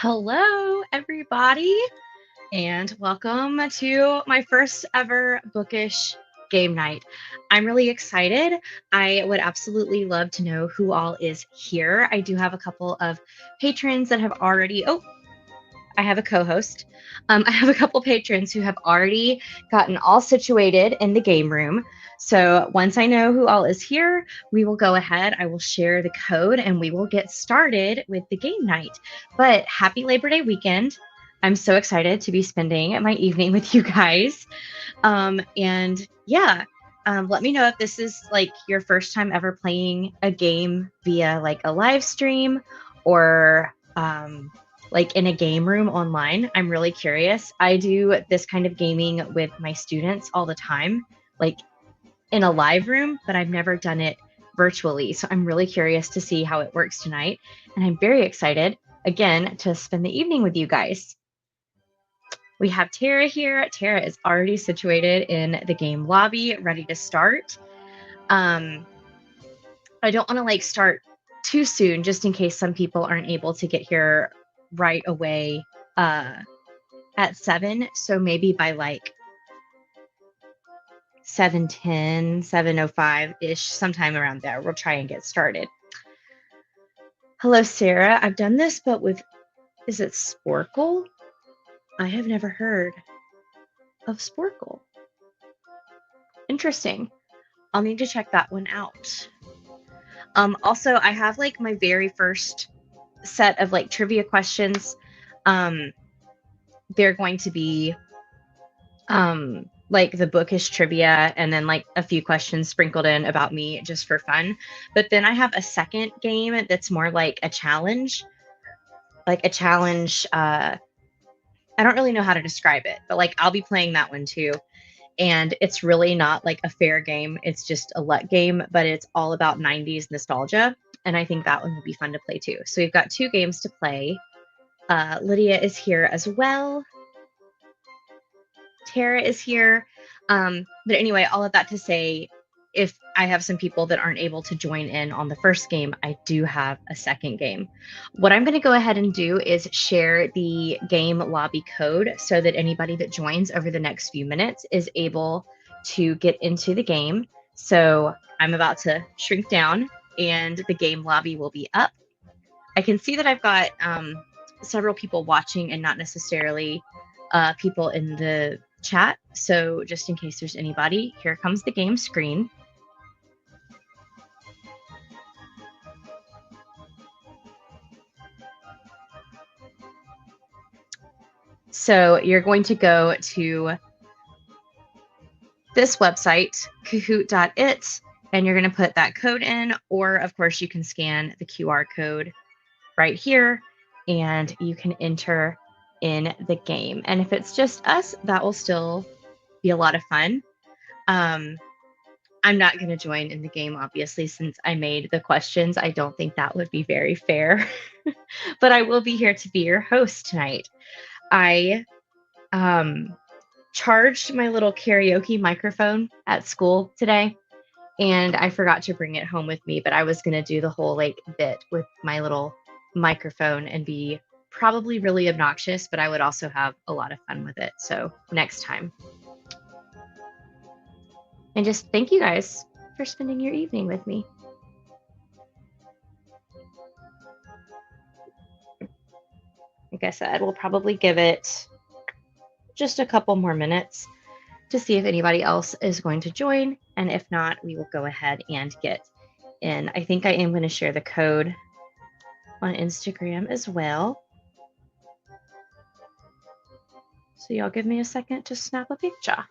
Hello, everybody, and welcome to my first ever bookish game night. I'm really excited. I would absolutely love to know who all is here. I do have a couple of patrons that have already, I have a co host. I have a couple patrons who have already gotten all situated in the game room. So once I know who all is here, we will go ahead. I will share the code and we will get started with the game night. But happy Labor Day weekend. I'm so excited to be spending my evening with you guys. And yeah, let me know if this is like your first time ever playing a game via like a live stream or like in a game room online. I'm really curious. I do this kind of gaming with my students all the time, like in a live room, but I've never done it virtually. So I'm really curious to see how it works tonight. And I'm very excited again to spend the evening with you guys. We have Tara here. Tara is already situated in the game lobby, ready to start. I don't want to like start too soon, just in case some people aren't able to get here right away at 7. So maybe by like 7:10, 7:05-ish, sometime around there, we'll try and get started. Hello, Sarah. I've done this, but with, is it Sporkle? I have never heard of Sporkle. Interesting. I'll need to check that one out. Also, I have like my very first set of like trivia questions. They're going to be like the bookish trivia and then like a few questions sprinkled in about me just for fun. But then I have a second game that's more like a challenge. Like a challenge, I don't really know how to describe it, but like I'll be playing that one too. And it's really not like a fair game. It's just a luck game, but it's all about 90s nostalgia. And I think that one will be fun to play too. So we've got 2 games to play. Lydia is here as well. Tara is here. But anyway, all of that to say, if I have some people that aren't able to join in on the first game, I do have a second game. What I'm going to go ahead and do is share the game lobby code so that anybody that joins over the next few minutes is able to get into the game. So I'm about to shrink down and the game lobby will be up. I can see that I've got several people watching and not necessarily people in the chat. So just in case there's anybody, here comes the game screen. So you're going to go to this website, kahoot.it, and you're going to put that code in, or of course you can scan the QR code right here and you can enter in the game. And if it's just us, that will still be a lot of fun. I'm not going to join in the game, obviously, since I made the questions. I don't think that would be very fair, but I will be here to be your host tonight. I charged my little karaoke microphone at school today, and I forgot to bring it home with me, but I was going to do the whole like bit with my little microphone and be probably really obnoxious, but I would also have a lot of fun with it. So next time. And just thank you guys for spending your evening with me. Like I said, we'll probably give it just a couple more minutes to see if anybody else is going to join. And if not, we will go ahead and get in. I think I am going to share the code on Instagram as well. So y'all give me a second to snap a picture.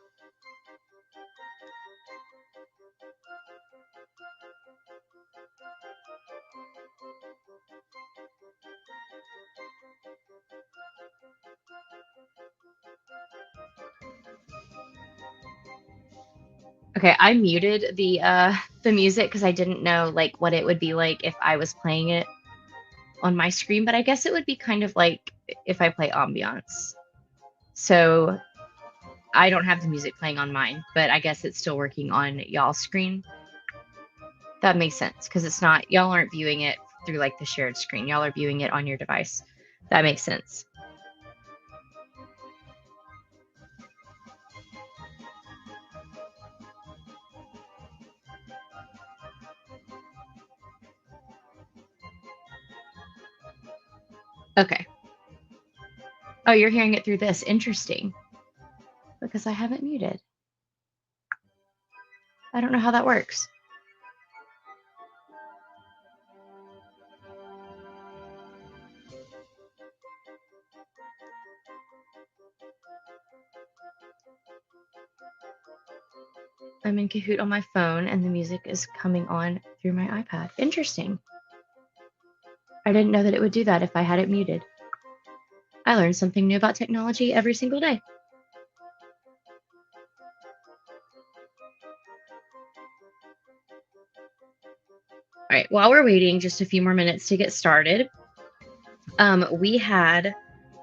Okay, I muted the music because I didn't know like what it would be like if I was playing it on my screen, but I guess it would be kind of like if I play ambiance. So I don't have the music playing on mine, but I guess it's still working on y'all's screen. That makes sense because it's not, y'all aren't viewing it through like the shared screen. Y'all are viewing it on your device. That makes sense. Okay. Oh, you're hearing it through this. Interesting. Because I haven't muted. I don't know how that works. I'm in Kahoot on my phone and the music is coming on through my iPad. Interesting. I didn't know that it would do that if I had it muted. I learn something new about technology every single day. All right, while we're waiting just a few more minutes to get started, we had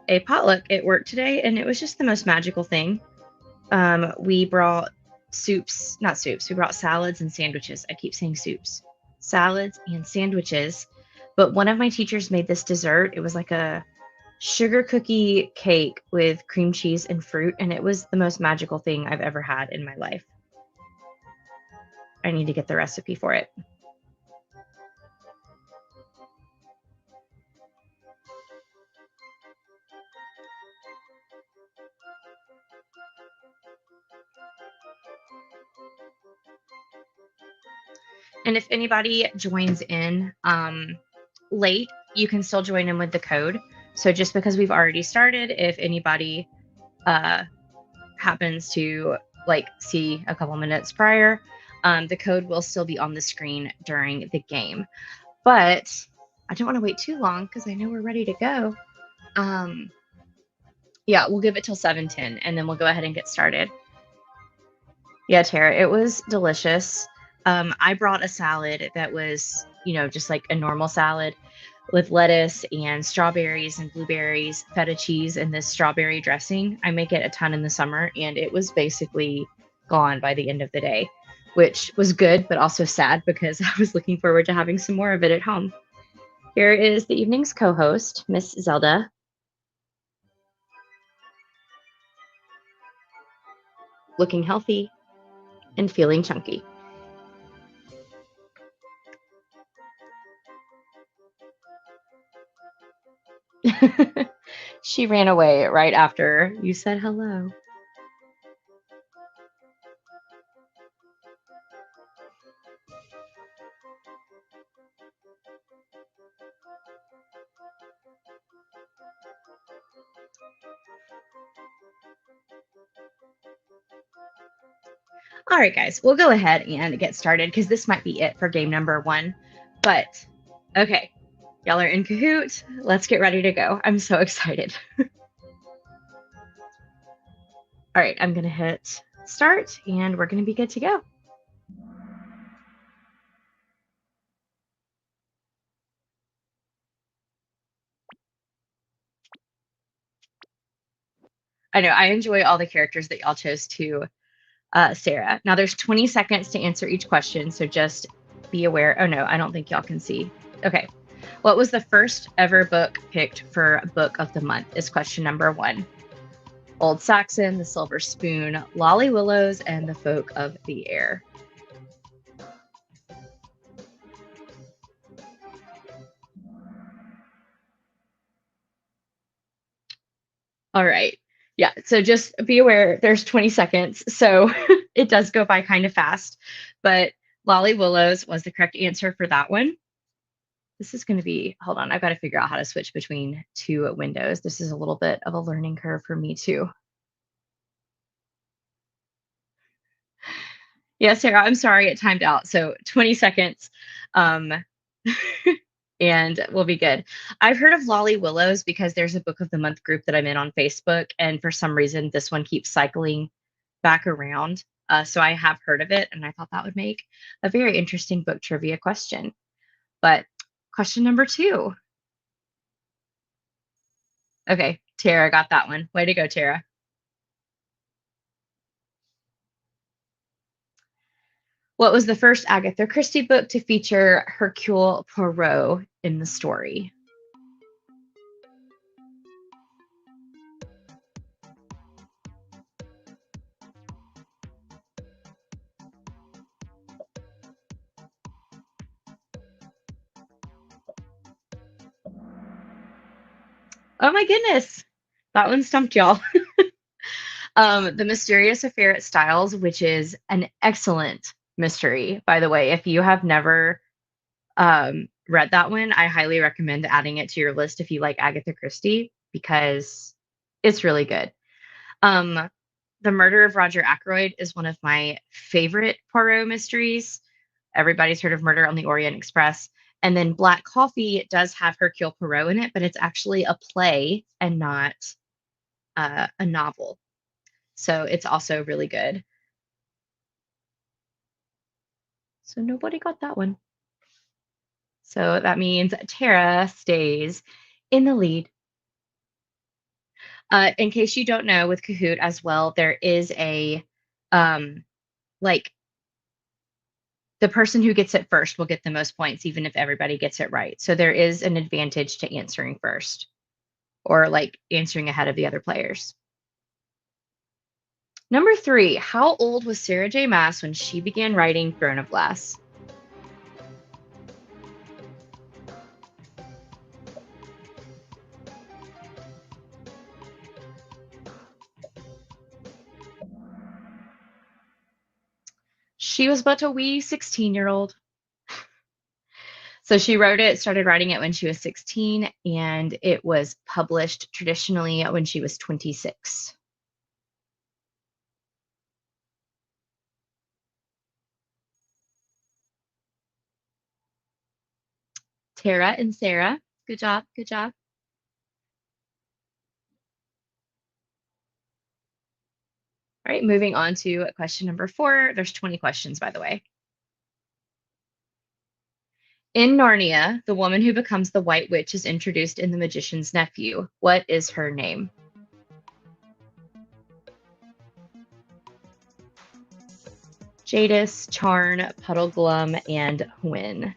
a potluck at work today, and it was just the most magical thing. We brought we brought salads and sandwiches. I keep saying soups, salads and sandwiches. But one of my teachers made this dessert. It was like a sugar cookie cake with cream cheese and fruit, and it was the most magical thing I've ever had in my life. I need to get the recipe for it. And if anybody joins in late, you can still join in with the code. So just because we've already started, if anybody happens to see a couple minutes prior, the code will still be on the screen during the game. But I don't want to wait too long because I know we're ready to go. Yeah, we'll give it till 7:10 and then we'll go ahead and get started. Yeah, Tara, it was delicious. I brought a salad that was, just like a normal salad with lettuce and strawberries and blueberries, feta cheese, and this strawberry dressing. I make it a ton in the summer, and it was basically gone by the end of the day, which was good, but also sad because I was looking forward to having some more of it at home. Here is the evening's co-host, Miss Zelda. Looking healthy and feeling chunky. She ran away right after you said hello. All right, guys, we'll go ahead and get started because this might be it for game number 1. But okay, y'all are in Kahoot. Let's get ready to go. I'm so excited. All right, I'm going to hit start and we're going to be good to go. I know I enjoy all the characters that y'all chose to, Sarah. Now there's 20 seconds to answer each question, so just be aware. Oh no, I don't think y'all can see. Okay. What was the first ever book picked for Book of the Month is question number 1. Old Saxon, The Silver Spoon, Lolly Willows, and The Folk of the Air. All right. Yeah, so just be aware there's 20 seconds, so it does go by kind of fast. But Lolly Willows was the correct answer for that one. This is going to be, hold on, I've got to figure out how to switch between 2 windows. This is a little bit of a learning curve for me too. Yeah, Sarah, I'm sorry it timed out. So 20 seconds. And we'll be good. I've heard of Lolly Willows because there's a Book of the Month group that I'm in on Facebook, and for some reason this one keeps cycling back around. So I have heard of it, and I thought that would make a very interesting book trivia question. But question number 2. Okay, Tara got that one. Way to go, Tara. What was the first Agatha Christie book to feature Hercule Poirot in the story? Oh my goodness. That one stumped y'all. The Mysterious Affair at Styles, which is an excellent mystery, by the way. If you have never read that one, I highly recommend adding it to your list if you like Agatha Christie because it's really good. Um, The Murder of Roger Ackroyd is one of my favorite Poirot mysteries. Everybody's heard of Murder on the Orient Express. And then Black Coffee does have Hercule Poirot in it, but it's actually a play and not a novel. So it's also really good. So nobody got that one. So that means Tara stays in the lead. In case you don't know, with Kahoot as well, there is a um, like the person who gets it first will get the most points, even if everybody gets it right. So there is an advantage to answering first or like answering ahead of the other players. Number three, how old was Sarah J. Maas when she began writing Throne of Glass? She was but a wee 16-year-old. So she wrote it, started writing it when she was 16, and it was published traditionally when she was 26. Tara and Sarah, good job, good job. All right, moving on to question number four. There's 20 questions, by the way. In Narnia, the woman who becomes the White Witch is introduced in The Magician's Nephew. What is her name? Jadis, Charn, Puddleglum, and Hwyn.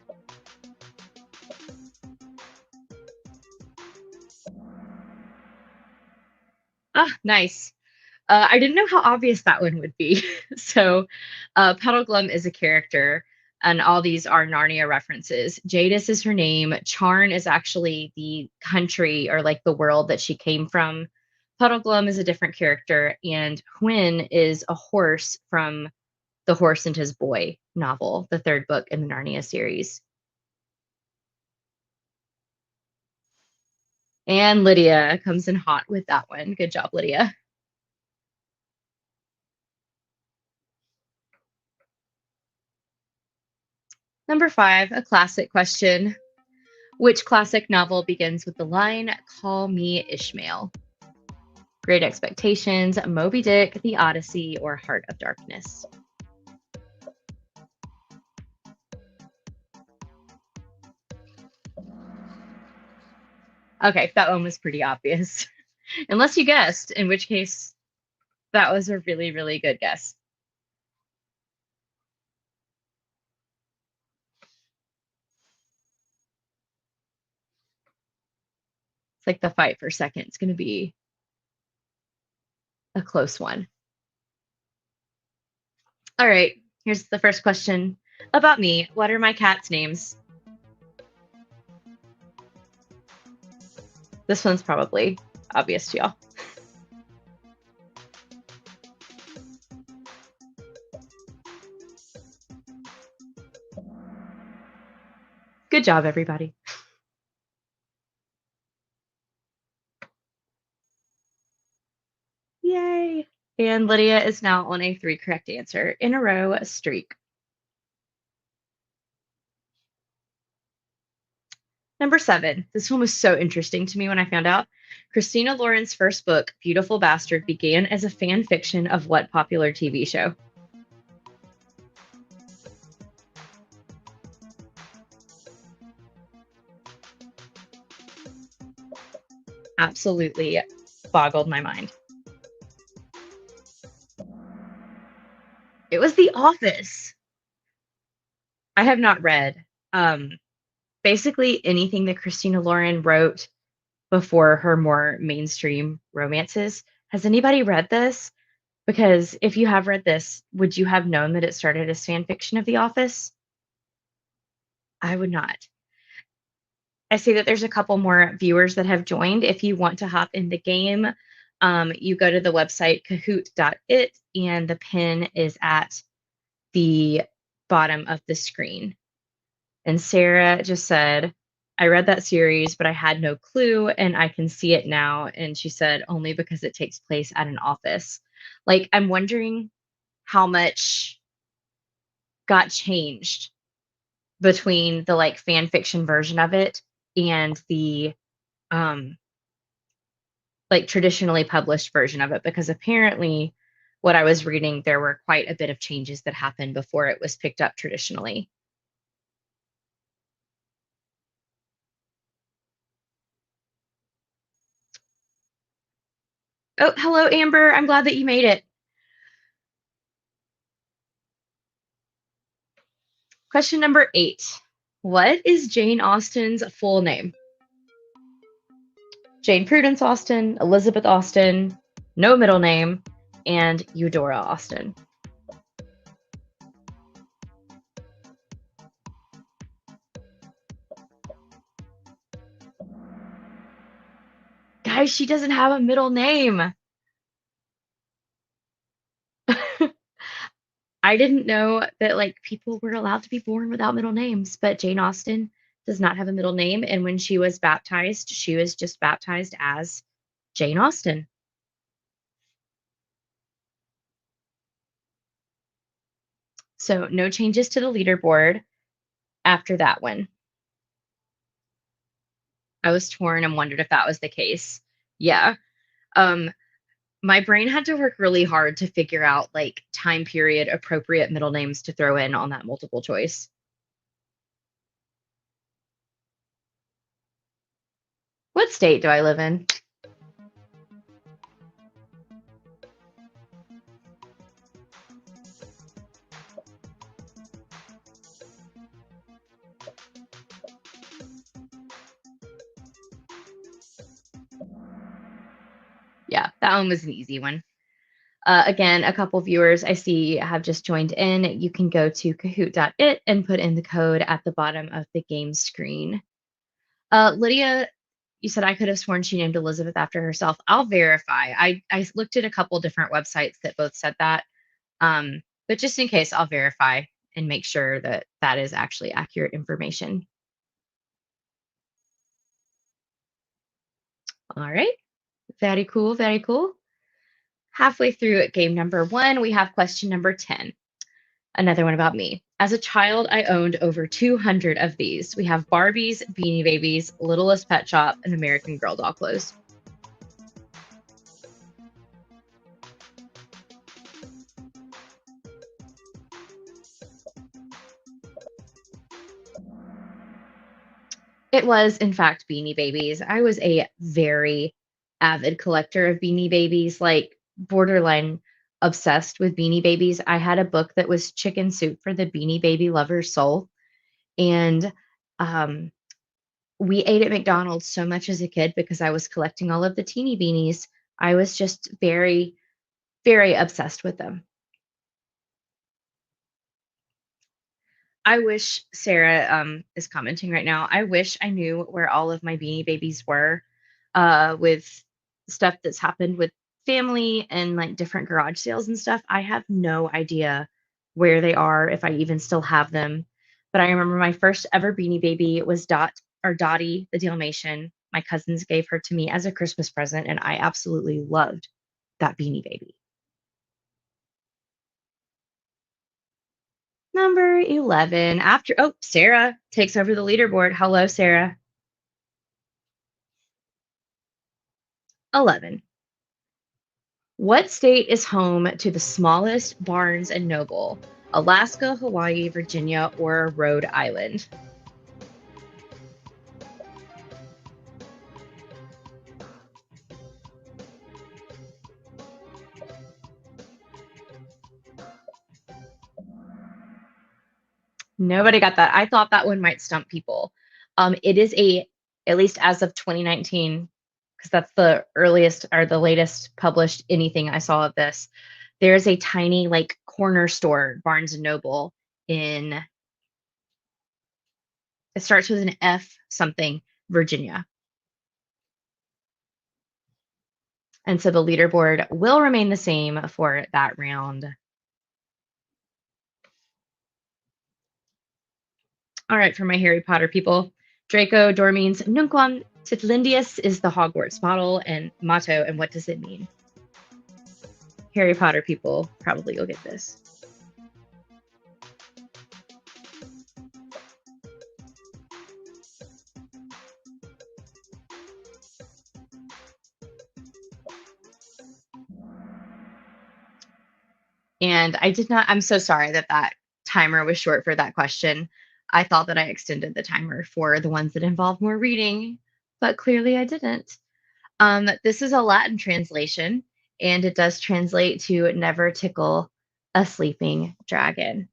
Ah, nice. I didn't know how obvious that one would be. So, Puddleglum is a character, and all these are Narnia references. Jadis is her name. Charn is actually the country or like the world that she came from. Puddleglum is a different character, and Hwyn is a horse from The Horse and His Boy novel, the third book in the Narnia series. And Lydia comes in hot with that one. Good job, Lydia. Number five, a classic question. Which classic novel begins with the line, "Call me Ishmael"? Great Expectations, Moby Dick, The Odyssey, or Heart of Darkness? Okay, that one was pretty obvious. Unless you guessed, in which case that was a really, really good guess. It's like the fight for second. It's going to be a close one. All right, here's the first question about me. What are my cats' names? This one's probably obvious to y'all. Good job, everybody. Yay. And Lydia is now on a three correct answer in a row streak. Number seven. This one was so interesting to me when I found out. Christina Lauren's first book, Beautiful Bastard, began as a fan fiction of what popular TV show? Absolutely boggled my mind. It was The Office. I have not read basically anything that Christina Lauren wrote before her more mainstream romances. Has anybody read this? Because if you have read this, would you have known that it started as fan fiction of The Office? I would not. I see that there's a couple more viewers that have joined. If you want to hop in the game, you go to the website kahoot.it, and the pin is at the bottom of the screen. And Sarah just said, I read that series, but I had no clue, and I can see it now. And she said, only because it takes place at an office. Like, I'm wondering how much got changed between the like fan fiction version of it and the um like traditionally published version of it, because apparently what I was reading, there were quite a bit of changes that happened before it was picked up traditionally. Oh, hello, Amber. I'm glad that you made it. Question number 8. What is Jane Austen's full name? Jane Prudence Austen, Elizabeth Austen, no middle name, and Eudora Austen. Guys, she doesn't have a middle name. I didn't know that like people were allowed to be born without middle names, but Jane Austen does not have a middle name. And when she was baptized, she was just baptized as Jane Austen. So no changes to the leaderboard after that one. I was torn and wondered if that was the case. Yeah. Um, my brain had to work really hard to figure out like time period appropriate middle names to throw in on that multiple choice. What state do I live in? Yeah, that one was an easy one. Again, a couple viewers I see have just joined in. You can go to kahoot.it and put in the code at the bottom of the game screen. Lydia, you said I could have sworn she named Elizabeth after herself. I'll verify. I looked at a couple different websites that both said that. But just in case, I'll verify and make sure that that is actually accurate information. All right. Very cool. Very cool. Halfway through game number 1, we have question number 10. Another one about me. As a child, I owned over 200 of these. We have Barbies, Beanie Babies, Littlest Pet Shop, and American Girl doll clothes. It was, in fact, Beanie Babies. I was a very avid collector of Beanie Babies, like borderline obsessed with Beanie Babies. I had a book that was Chicken Soup for the Beanie Baby Lover's Soul. And um, we ate at McDonald's so much as a kid because I was collecting all of the teeny beanies. I was just very, very obsessed with them. I wish Sarah is commenting right now. I wish I knew where all of my Beanie Babies were, with stuff that's happened with family and like different garage sales and stuff. I have no idea where they are, if I even still have them. But I remember my first ever Beanie Baby was Dottie the Dalmatian. My cousins gave her to me as a Christmas present, and I absolutely loved that Beanie Baby. Number 11. Sarah takes over the leaderboard. Hello, Sarah. 11. What state is home to the smallest Barnes and Noble? Alaska, Hawaii, Virginia, or Rhode Island? Nobody got that. I thought that one might stump people. It is at least as of 2019, because that's the earliest or the latest published anything I saw of this. There's a tiny like corner store, Barnes and Noble, in it starts with an F something, Virginia. And so the leaderboard will remain the same for that round. All right, for my Harry Potter people, Draco Dormeans Nunquam Titlindius is the Hogwarts model and motto, and what does it mean? Harry Potter people, probably you'll get this. And I'm so sorry that that timer was short for that question. I thought that I extended the timer for the ones that involve more reading, but clearly I didn't. This is a Latin translation, and it does translate to never tickle a sleeping dragon.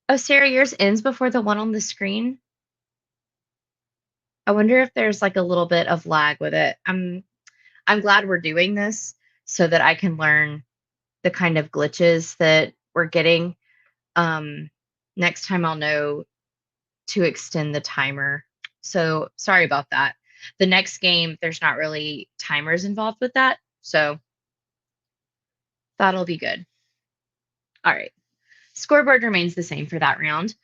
Oh, Sarah, yours ends before the one on the screen. I wonder if there's like a little bit of lag with it. I'm glad we're doing this so that I can learn the kind of glitches that we're getting. Next time I'll know to extend the timer. So sorry about that. The next game, there's not really timers involved with that. So that'll be good. All right. Scoreboard remains the same for that round.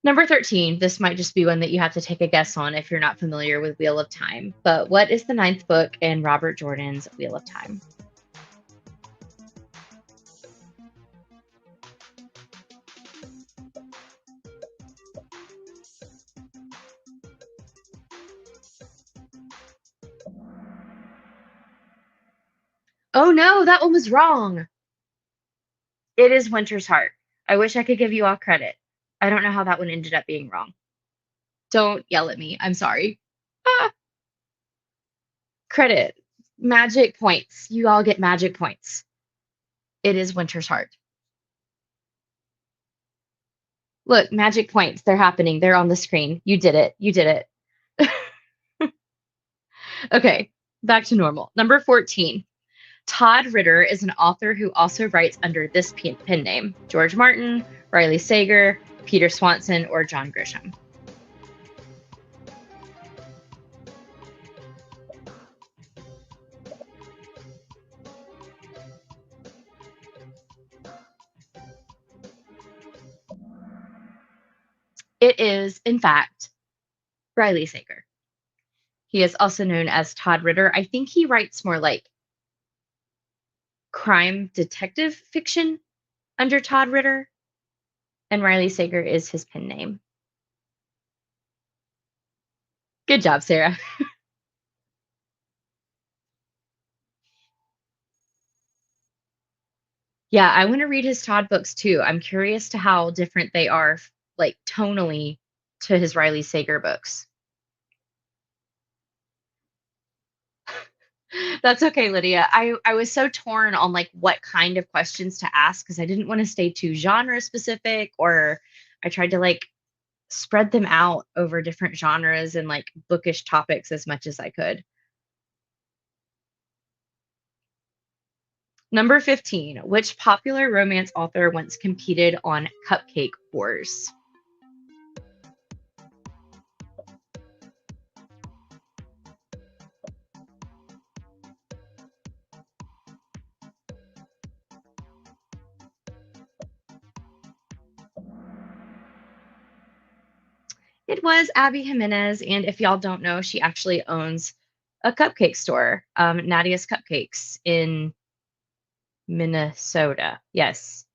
Number 13, this might just be one that you have to take a guess on if you're not familiar with Wheel of Time. But what is the ninth book in Robert Jordan's Wheel of Time? Oh no, that one was wrong. It is Winter's Heart. I wish I could give you all credit. I don't know how that one ended up being wrong. Don't yell at me. I'm sorry. Ah, credit. Magic points. You all get magic points. It is Winter's Heart. Look, magic points. They're happening. They're on the screen. You did it. You did it. Okay, back to normal. Number 14. Todd Ritter is an author who also writes under this pen name: George Martin, Riley Sager, Peter Swanson, or John Grisham. It is, in fact, Riley Sager. He is also known as Todd Ritter. I think he writes more like crime detective fiction under Todd Ritter, and Riley Sager is his pen name. Good job, Sarah. Yeah, I want to read his Todd books too. I'm curious to how different they are, like tonally, to his Riley Sager books. That's okay, Lydia. I was so torn on like what kind of questions to ask because I didn't want to stay too genre specific, or I tried to like spread them out over different genres and like bookish topics as much as I could. Number 15, which popular romance author once competed on Cupcake Wars? It was Abby Jimenez, and if y'all don't know, she actually owns a cupcake store, Nadia's Cupcakes in Minnesota. Yes,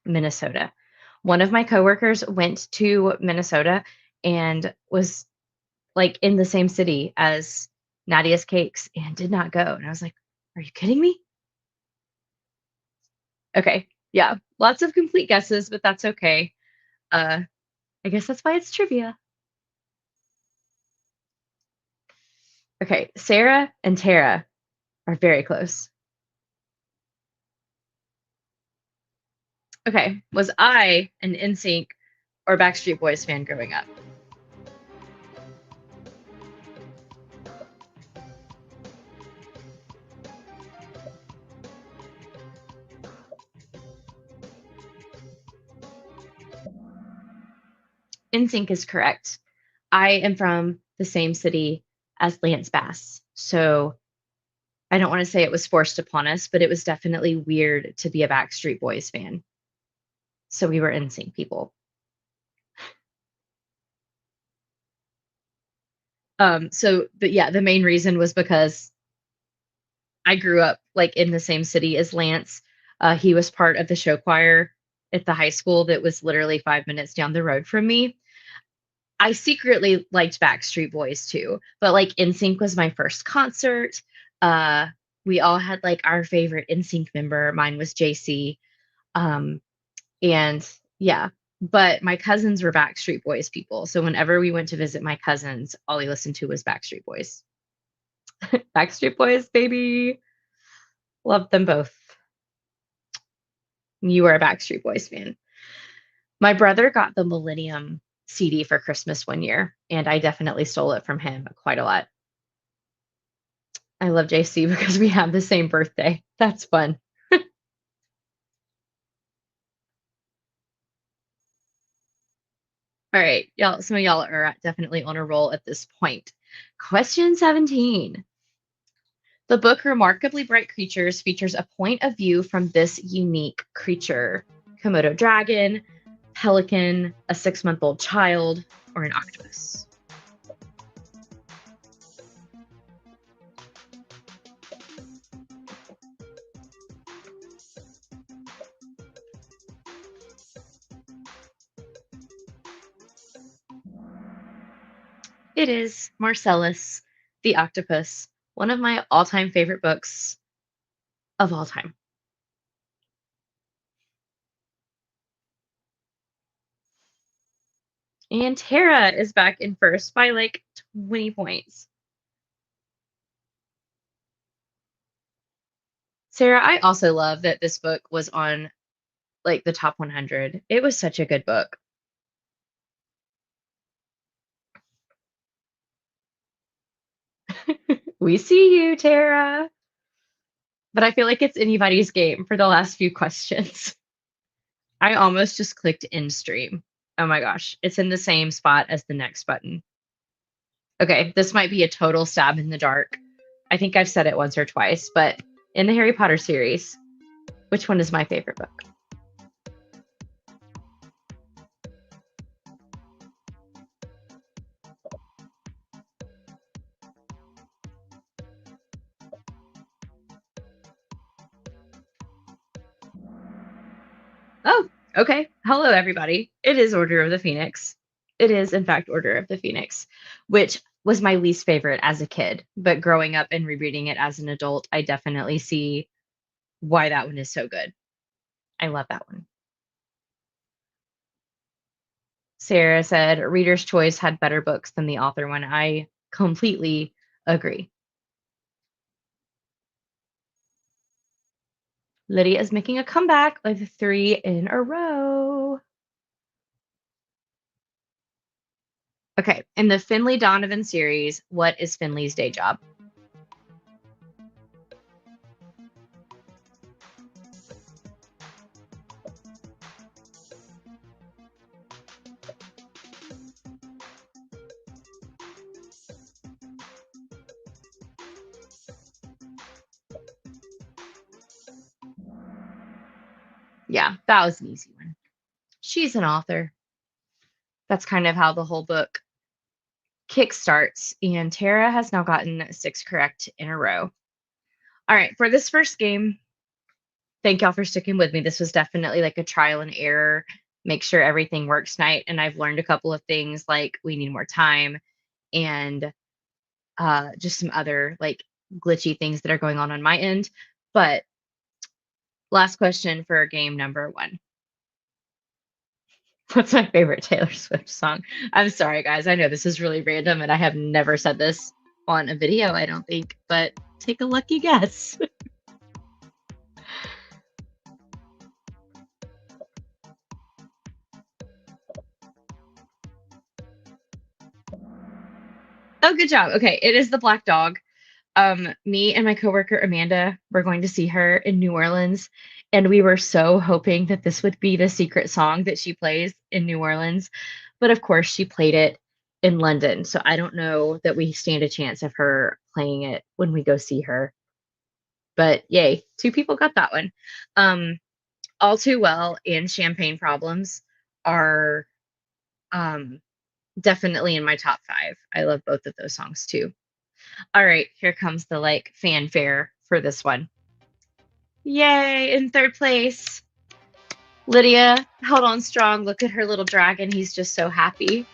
Minnesota. One of my coworkers went to Minnesota and was like in the same city as Nadia's Cakes and did not go. And I was like, are you kidding me? Okay. Yeah. Lots of complete guesses, but that's okay. Uh, I guess that's why it's trivia. Okay. Sarah and Tara are very close. Okay. Was I an NSYNC or Backstreet Boys fan growing up? NSYNC is correct. I am from the same city as Lance Bass. So I don't want to say it was forced upon us, but it was definitely weird to be a Backstreet Boys fan. So we were NSYNC people. But yeah, the main reason was because I grew up like in the same city as Lance. He was part of the show choir at the high school that was literally 5 minutes down the road from me. I secretly liked Backstreet Boys too, but like NSYNC was my first concert. Uh, we all had like our favorite NSYNC member. Mine was JC. Um, and yeah, but my cousins were Backstreet Boys people. So whenever we went to visit my cousins, all we listened to was Backstreet Boys. Backstreet Boys, baby. Loved them both. You were a Backstreet Boys fan. My brother got the Millennium CD for Christmas one year, and I definitely stole it from him quite a lot. I love JC because we have the same birthday. That's fun. All right, y'all. Some of y'all are definitely on a roll at this point. Question 17. The book Remarkably Bright Creatures features a point of view from this unique creature: Komodo dragon, pelican, a 6-month-old child, or an octopus. It is Marcellus the Octopus, one of my all time favorite books of all time. And Tara is back in first by like 20 points. Sarah, I also love that this book was on like the top 100. It was such a good book. We see you, Tara. But I feel like it's anybody's game for the last few questions. I almost just clicked in stream. Oh my gosh, it's in the same spot as the next button. Okay, this might be a total stab in the dark. I think I've said it once or twice, but in the Harry Potter series, which one is my favorite book? Oh, okay. Hello, everybody. It is Order of the Phoenix. It is, in fact, Order of the Phoenix, which was my least favorite as a kid. But growing up and rereading it as an adult, I definitely see why that one is so good. I love that one. Sarah said Reader's Choice had better books than the author one. I completely agree. Lydia is making a comeback with 3 in a row. Okay, in the Finley Donovan series, what is Finley's day job? Yeah, that was an easy one. She's an author. That's kind of how the whole book kickstarts, and Tara has now gotten 6 correct in a row. All right, for this first game, thank y'all for sticking with me. This was definitely like a trial and error, make sure everything works night. And I've learned a couple of things like we need more time and just some other like glitchy things that are going on my end. But last question for game number 1. What's my favorite Taylor Swift song? I'm sorry, guys. I know this is really random and I have never said this on a video, I don't think, but take a lucky guess. Oh, good job. Okay, it is the Black Dog. Me and my coworker Amanda were going to see her in New Orleans, and we were so hoping that this would be the secret song that she plays in New Orleans. But of course, she played it in London, so I don't know that we stand a chance of her playing it when we go see her. But yay, 2 people got that one. Um, All Too Well and Champagne Problems are, um, definitely in my top 5. I love both of those songs too. All right, here comes the, like, fanfare for this one. Yay, in 3rd place, Lydia held on strong. Look at her little dragon, he's just so happy.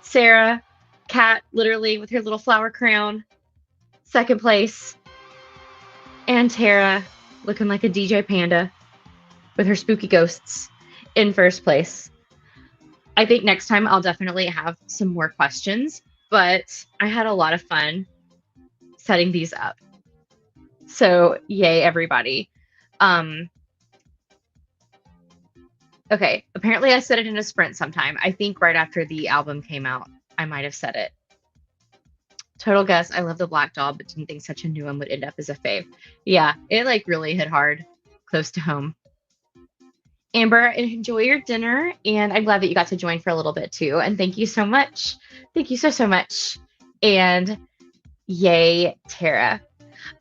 Sarah, cat, literally with her little flower crown, 2nd place. And Tara, looking like a DJ Panda with her spooky ghosts, in 1st place. I think next time I'll definitely have some more questions, but I had a lot of fun setting these up. So, yay, everybody. Okay, apparently I said it in a sprint sometime. I think right after the album came out, I might have said it. Total guess, I love the Black Doll, but didn't think such a new one would end up as a fave. Yeah, it like really hit hard, close to home. Amber, enjoy your dinner, and I'm glad that you got to join for a little bit too. And thank you so much. Thank you so much. And yay, Tara.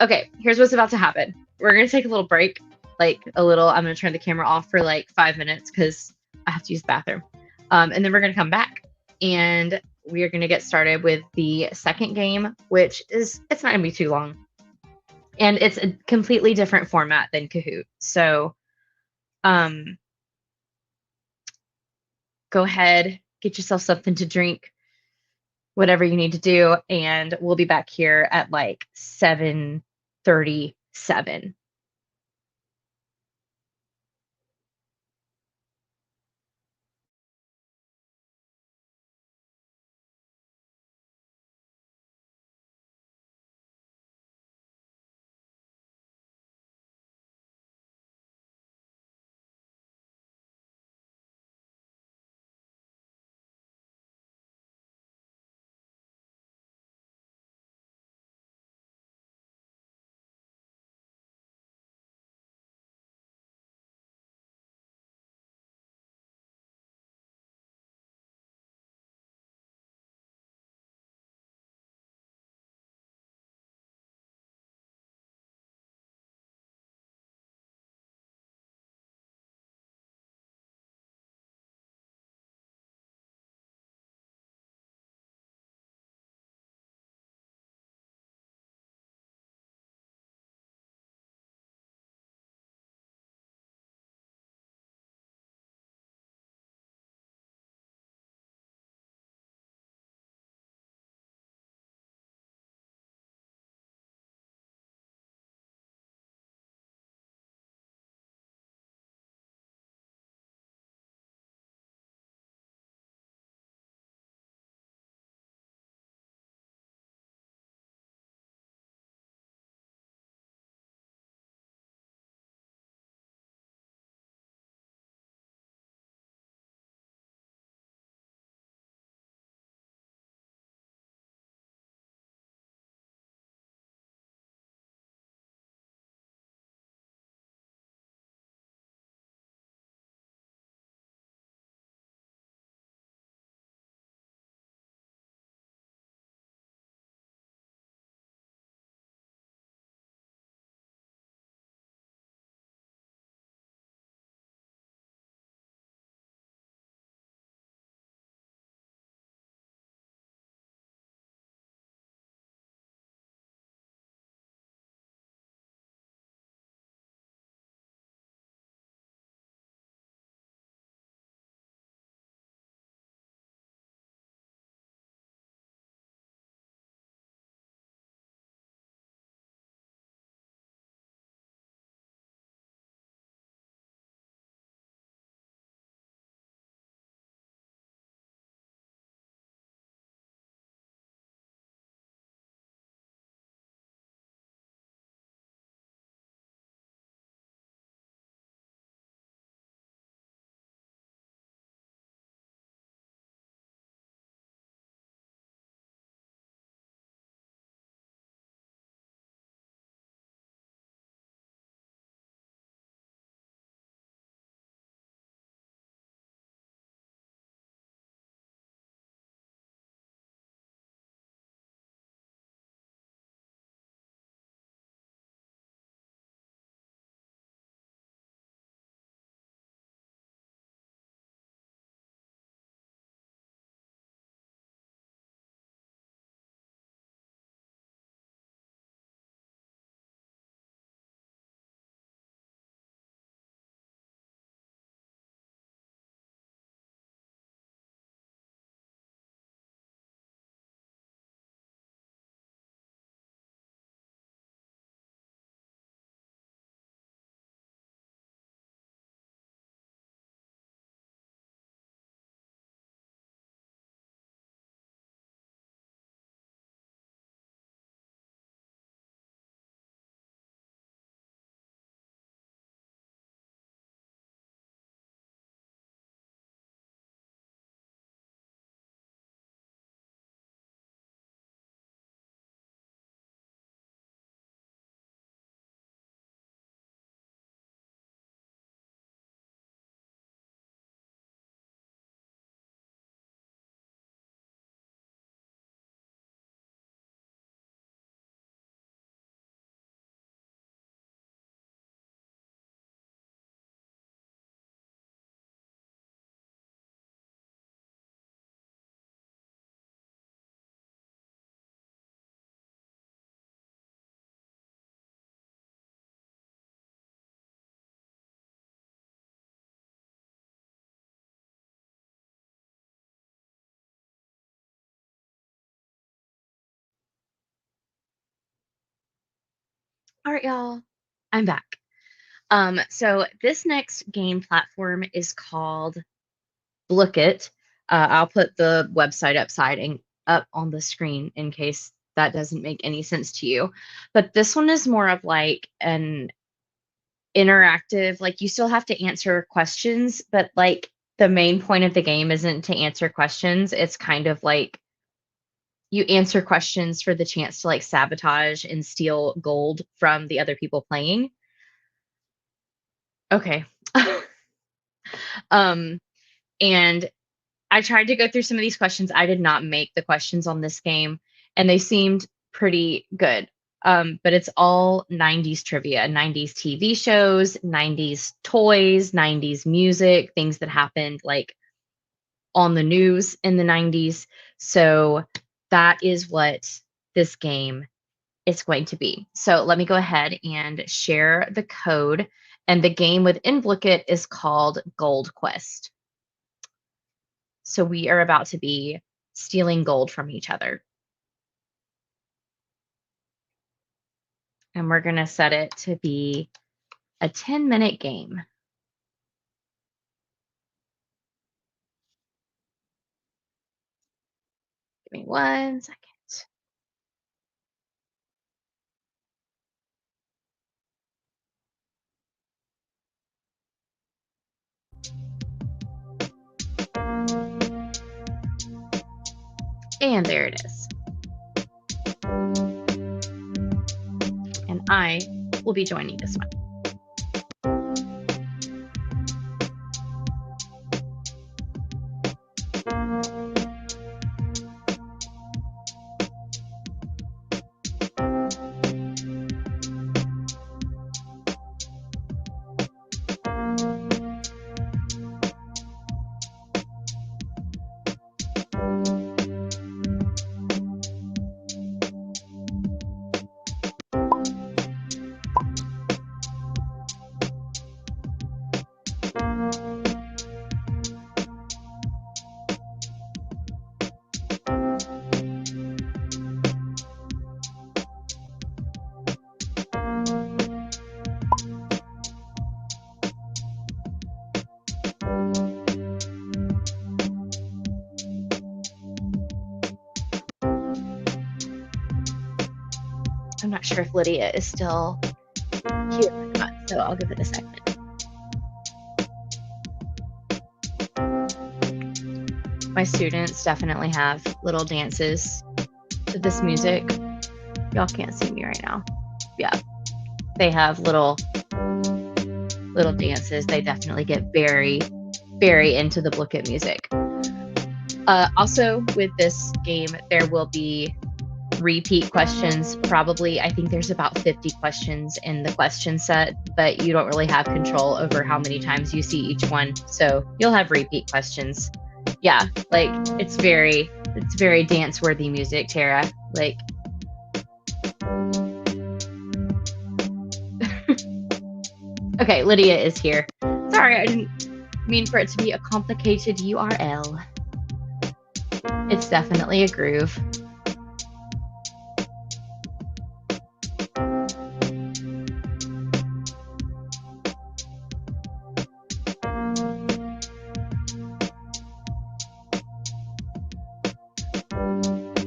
Okay, here's what's about to happen. We're gonna take a little break, like a little. I'm gonna turn the camera off for like 5 minutes because I have to use the bathroom. And then we're gonna come back and we are gonna get started with the second game, which is it's not gonna be too long, and it's a completely different format than Kahoot. So, um, go ahead, get yourself something to drink, whatever you need to do, and we'll be back here at like 7:37. All right, y'all. I'm back. So this next game platform is called Blooket. I'll put the website up on the screen in case that doesn't make any sense to you. But this one is more of like an interactive, like you still have to answer questions, but like the main point of the game isn't to answer questions. It's kind of like you answer questions for the chance to like sabotage and steal gold from the other people playing. Okay. um, and I tried to go through some of these questions. I did not make the questions on this game, and they seemed pretty good. But it's all 90s trivia, 90s TV shows, 90s toys, 90s music, things that happened like on the news in the 90s. So that is what this game is going to be. So let me go ahead and share the code. And the game within Blooket is called Gold Quest. So we are about to be stealing gold from each other. And we're going to set it to be a 10-minute game. Give me 1 second. And there it is. And I will be joining this one. I'm not sure if Lydia is still here or not, so I'll give it a second. My students definitely have little dances to this music. Y'all can't see me right now. Yeah, they have little dances. They definitely get very, very into the Blooket music. Also, with this game, there will be repeat questions. Probably, I think there's about 50 questions in the question set, but you don't really have control over how many times you see each one. So you'll have repeat questions. Yeah, like it's very dance-worthy music, Tara. Like, okay, Lydia is here. Sorry, I didn't mean for it to be a complicated URL. It's definitely a groove.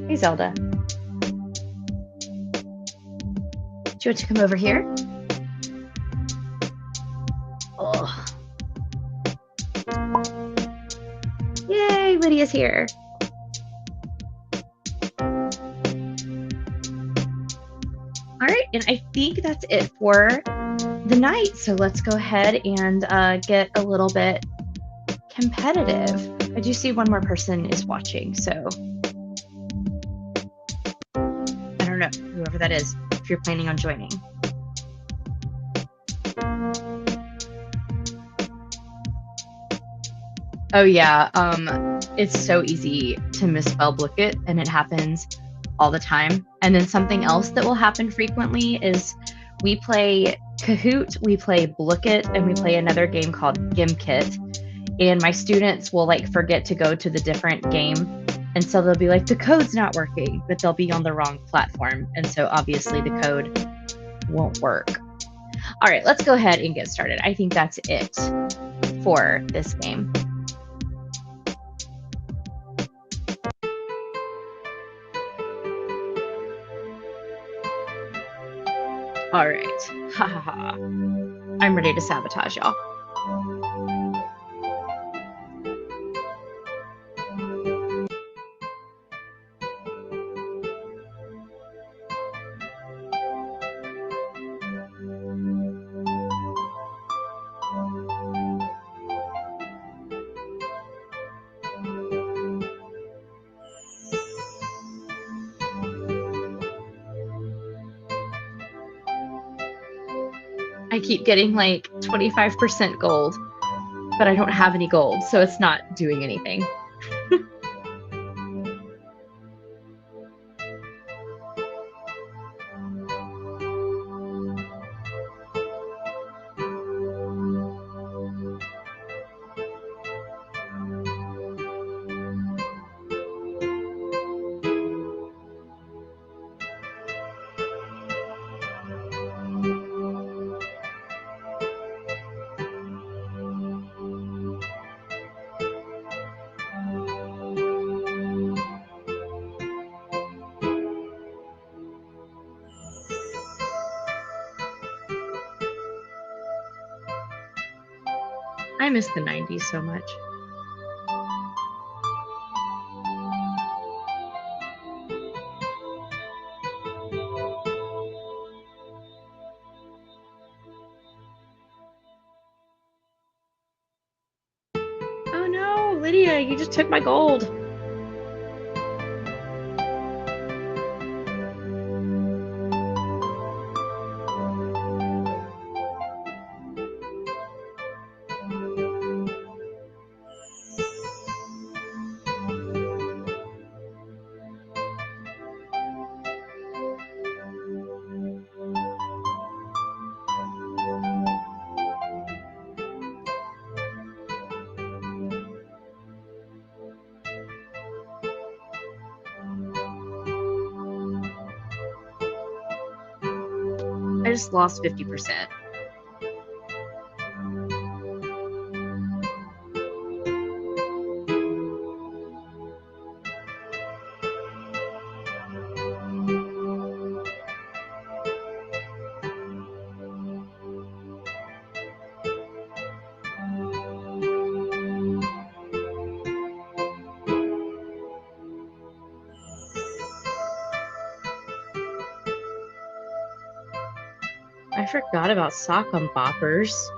Hey, Zelda. Do you want to come over here? Oh. Yay, Lydia's here. All right, and I think that's it for the night. So let's go ahead and get a little bit competitive. I do see one more person is watching, so I don't know, whoever that is, if you're planning on joining. Oh yeah, it's so easy to misspell Blooket, and it happens all the time. And then something else that will happen frequently is we play Kahoot, we play Blooket, and we play another game called Gimkit. And my students will like forget to go to the different game, and so they'll be like, the code's not working, but they'll be on the wrong platform. And so obviously the code won't work. All right, let's go ahead and get started. I think that's it for this game. All right. Ha ha ha. I'm ready to sabotage y'all. I keep getting like 25% gold, but I don't have any gold, so it's not doing anything. I miss the 90s so much. Oh no, Lydia, you just took my gold. I just lost 50%. I forgot about sock on boppers.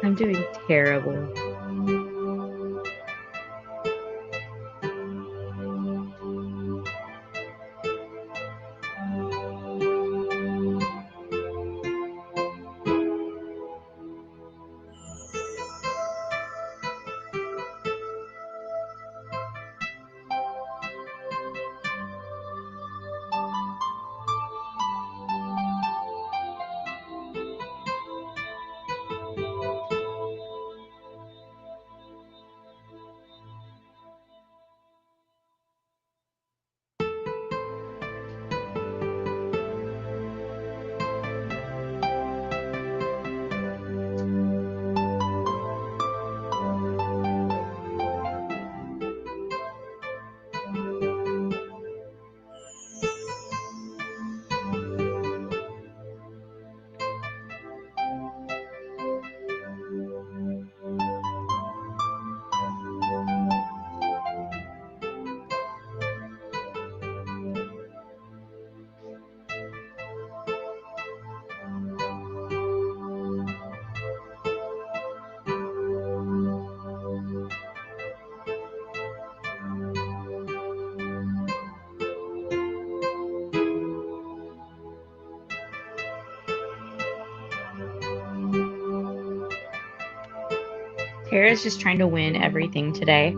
I'm doing terrible. Tara's just trying to win everything today.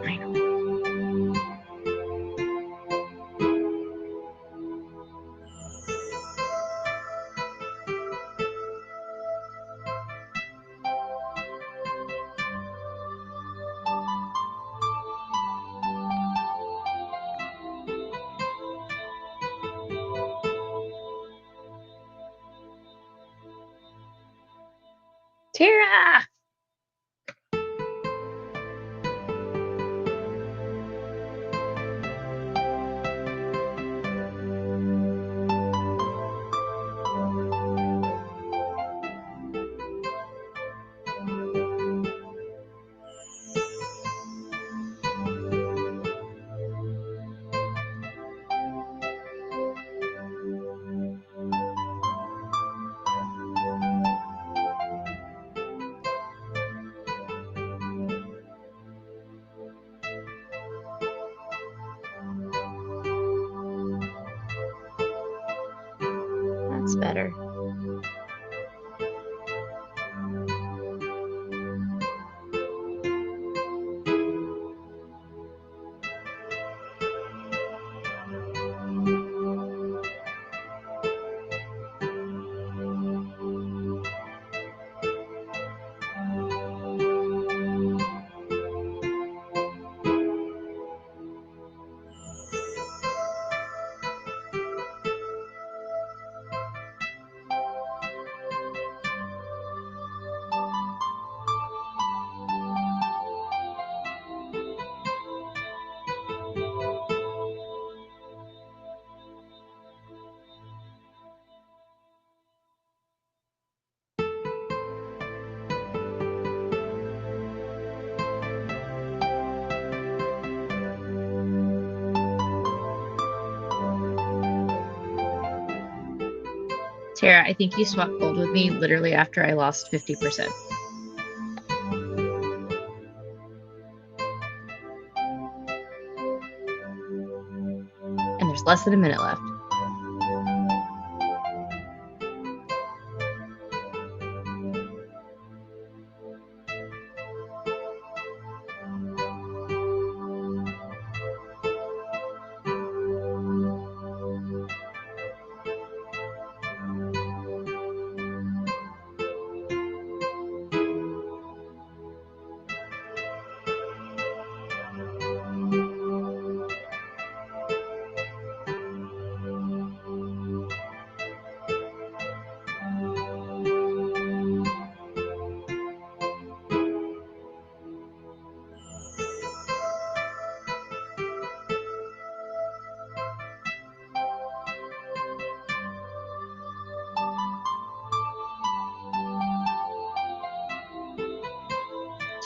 I know. Tara! That's better. Tara, I think you swapped gold with me literally after I lost 50%. And there's less than a minute left.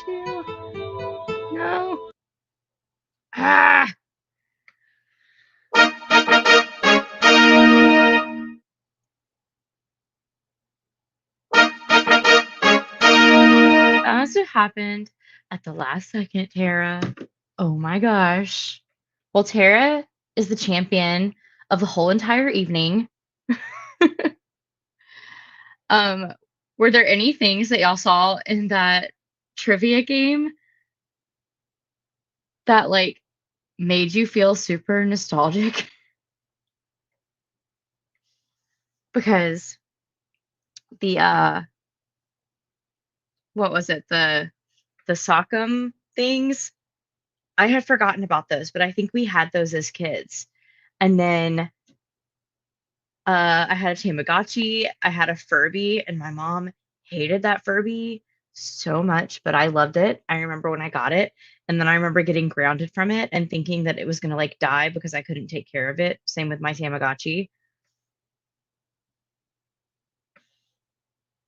Two. No. Ah! That's what happened. At the last second, Tara. Oh my gosh. Well, Tara is the champion of the whole entire evening. Um, were there any things that y'all saw in that trivia game that like made you feel super nostalgic? Because the what was it? The Sockum things? I had forgotten about those, but I think we had those as kids. And then I had a Tamagotchi, I had a Furby, and my mom hated that Furby so much, but I loved it. I remember when I got it, and then I remember getting grounded from it and thinking that it was gonna like die because I couldn't take care of it. Same with my Tamagotchi.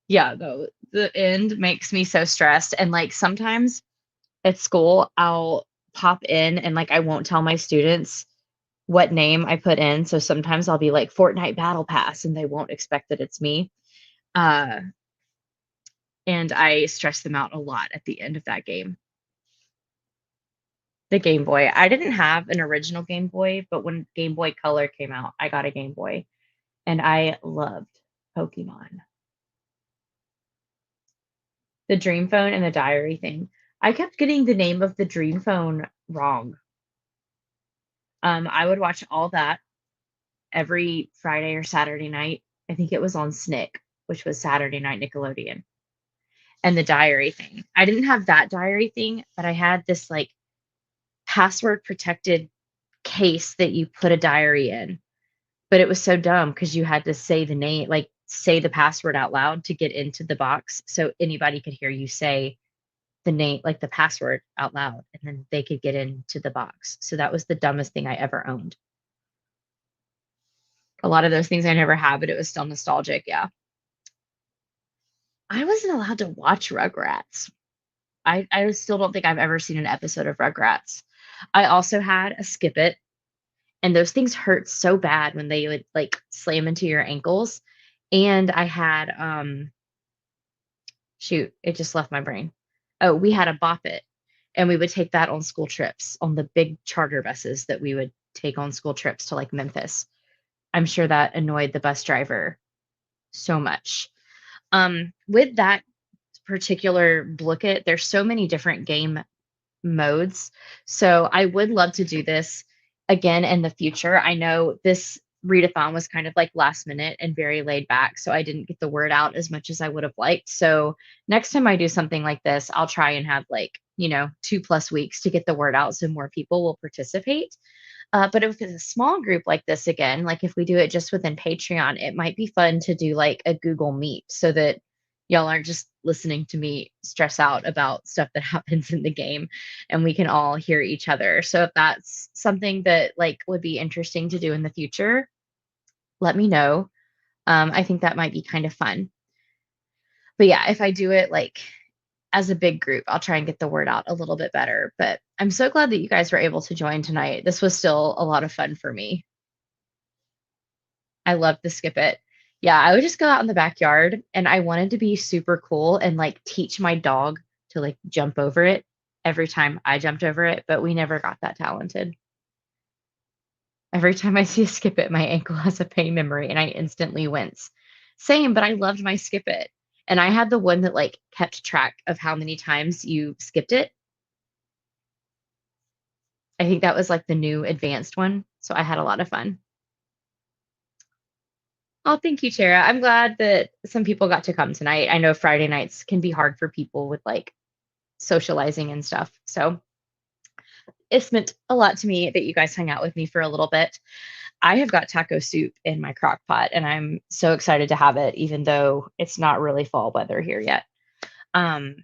Yeah, though the end makes me so stressed. And like sometimes at school, I'll pop in and like I won't tell my students what name I put in. So sometimes I'll be like Fortnite Battle Pass and they won't expect that it's me. Uh, and I stress them out a lot at the end of that game. The Game Boy. I didn't have an original Game Boy, but when Game Boy Color came out, I got a Game Boy and I loved Pokemon. The Dream Phone and the diary thing. I kept getting the name of the Dream Phone wrong. I would watch all that every Friday or Saturday night. I think it was on Snick, which was Saturday Night Nickelodeon. And the diary thing. I didn't have that diary thing, but I had this like password protected case that you put a diary in. But it was so dumb because you had to say the name, like say the password out loud to get into the box so anybody could hear you say the name, like the password out loud, and then they could get into the box. So that was the dumbest thing I ever owned. A lot of those things I never had, but it was still nostalgic. Yeah. I wasn't allowed to watch Rugrats. I still don't think I've ever seen an episode of Rugrats. I also had a Skip It, and those things hurt so bad when they would like slam into your ankles. And I had shoot, it just left my brain. Oh, we had a Bop It, and we would take that on school trips on the big charter buses that we would take on school trips to like Memphis. I'm sure that annoyed the bus driver so much. With that particular Book It, there's so many different game modes. So I would love to do this again in the future. I know this readathon was kind of like last minute and very laid back, so I didn't get the word out as much as I would have liked. So next time I do something like this, I'll try and have like, 2+ weeks to get the word out so more people will participate. But if it's a small group like this again, like if we do it just within Patreon, it might be fun to do like a Google Meet so that y'all aren't just listening to me stress out about stuff that happens in the game and we can all hear each other. So if that's something that like would be interesting to do in the future, let me know. I think that might be kind of fun. But yeah, if I do it like as a big group, I'll try and get the word out a little bit better. But I'm so glad that you guys were able to join tonight. This was still a lot of fun for me. I love the Skip It. Yeah, I would just go out in the backyard and I wanted to be super cool and like teach my dog to like jump over it every time I jumped over it, but we never got that talented. Every time I see a Skip It, my ankle has a pain memory and I instantly wince. Same, but I loved my Skip It. And I had the one that like kept track of how many times you skipped it. I think that was like the new advanced one. So I had a lot of fun. Oh, thank you, Tara. I'm glad that some people got to come tonight. I know Friday nights can be hard for people with like socializing and stuff. So it's meant a lot to me that you guys hung out with me for a little bit. I have got taco soup in my crock pot and I'm so excited to have it, even though it's not really fall weather here yet. Um,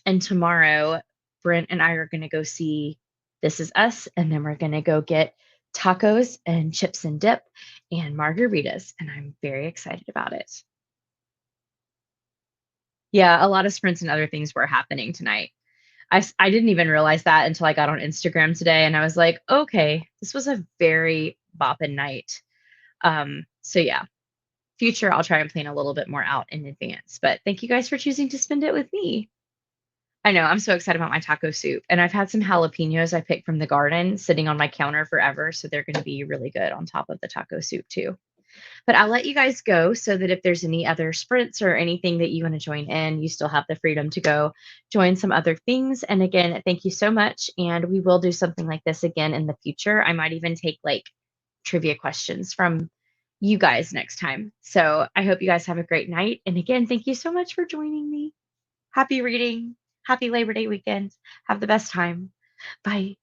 and tomorrow, Brent and I are going to go see This Is Us, and then we're going to go get tacos and chips and dip and margaritas. And I'm very excited about it. Yeah, a lot of sprints and other things were happening tonight. I didn't even realize that until I got on Instagram today and I was like, okay, this was a very boppin' night. So yeah, future I'll try and plan a little bit more out in advance. But thank you guys for choosing to spend it with me. I know, I'm so excited about my taco soup, and I've had some jalapenos I picked from the garden sitting on my counter forever, so they're gonna be really good on top of the taco soup too. But I'll let you guys go so that if there's any other sprints or anything that you wanna join in, you still have the freedom to go join some other things, and again, thank you so much, and we will do something like this again in the future. I might even take, like, trivia questions from you guys next time. So, I hope you guys have a great night, and again, thank you so much for joining me. Happy reading. Happy Labor Day weekend. Have the best time. Bye.